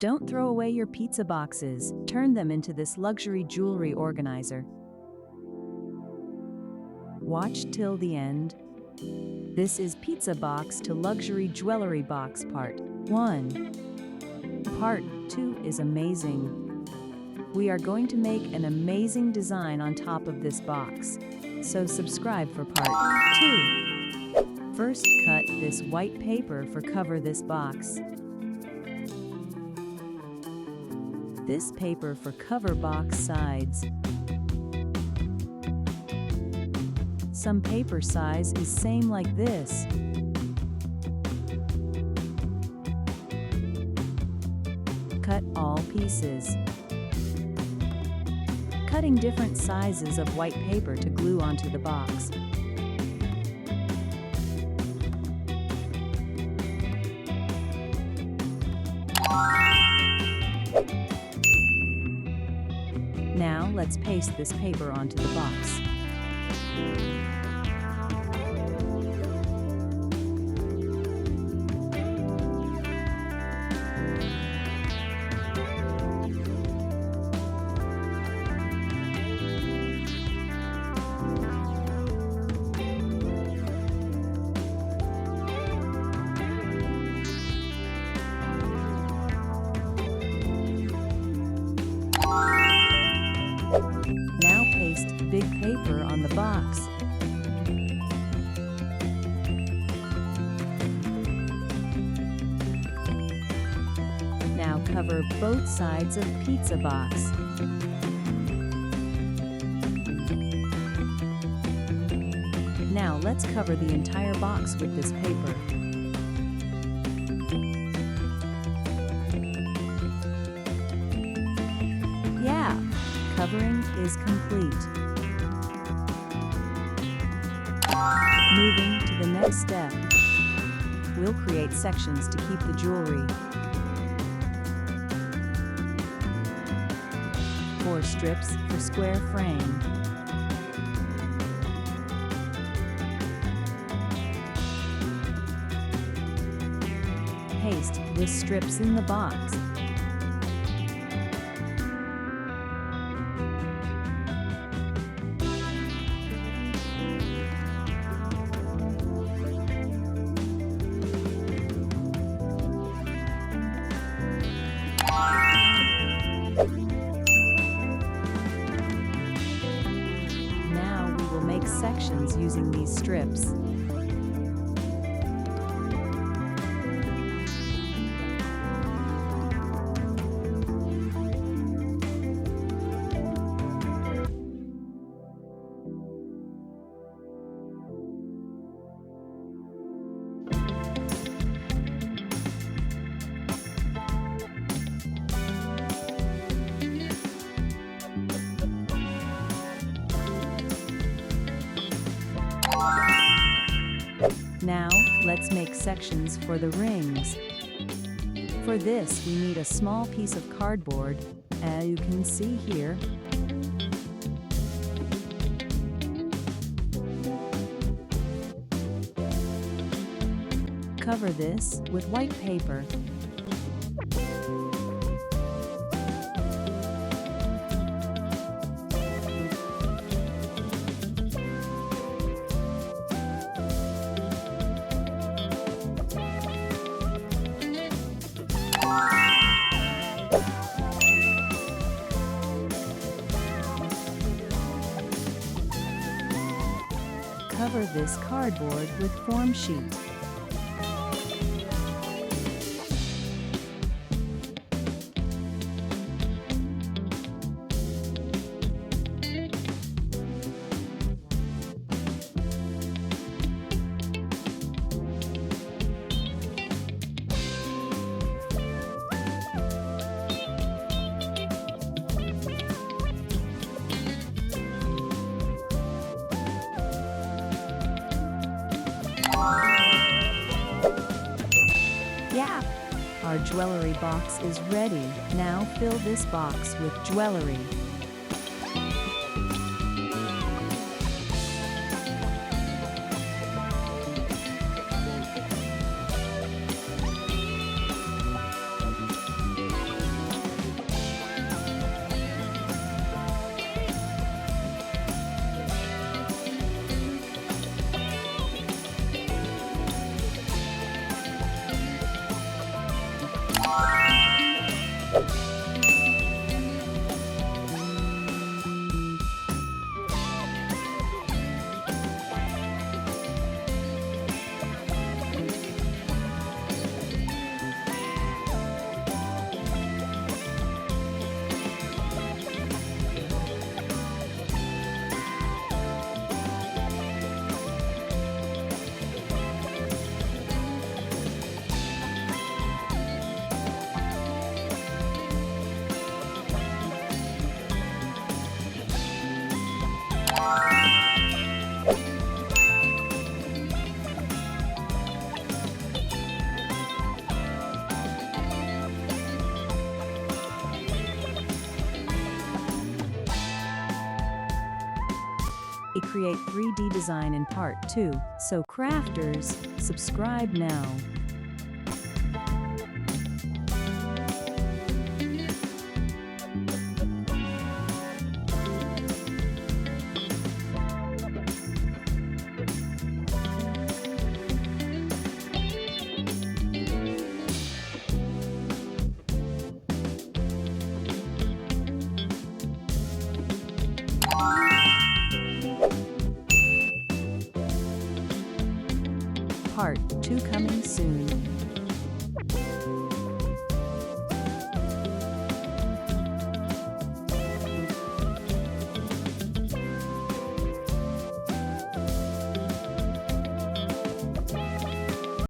Don't throw away your pizza boxes. Turn them into this luxury jewelry organizer. Watch till the end. This is pizza box to luxury jewelry box part 1. Part 2 is amazing. We are going to make an amazing design on top of this box, so subscribe for part 2. First, cut this white paper for cover this box. This paper for cover box sides. Some paper size is same like this. Cut all pieces. Cutting different sizes of white paper to glue onto the box. Now let's paste this paper onto the box. Now paste big paper on the box. Now cover both sides of pizza box. Now let's cover the entire box with this paper. Yeah! Covering is complete. Moving to the next step, we'll create sections to keep the jewelry. 4 strips for square frame. Paste the strips in the box. Now we will make sections using these strips. Now, let's make sections for the rings. For this, we need a small piece of cardboard, as you can see here. Cover this with white paper. Cover this cardboard with form sheet. Yeah! Our jewelry box is ready. Now fill this box with jewelry. We create 3D design in part 2, so crafters, subscribe now.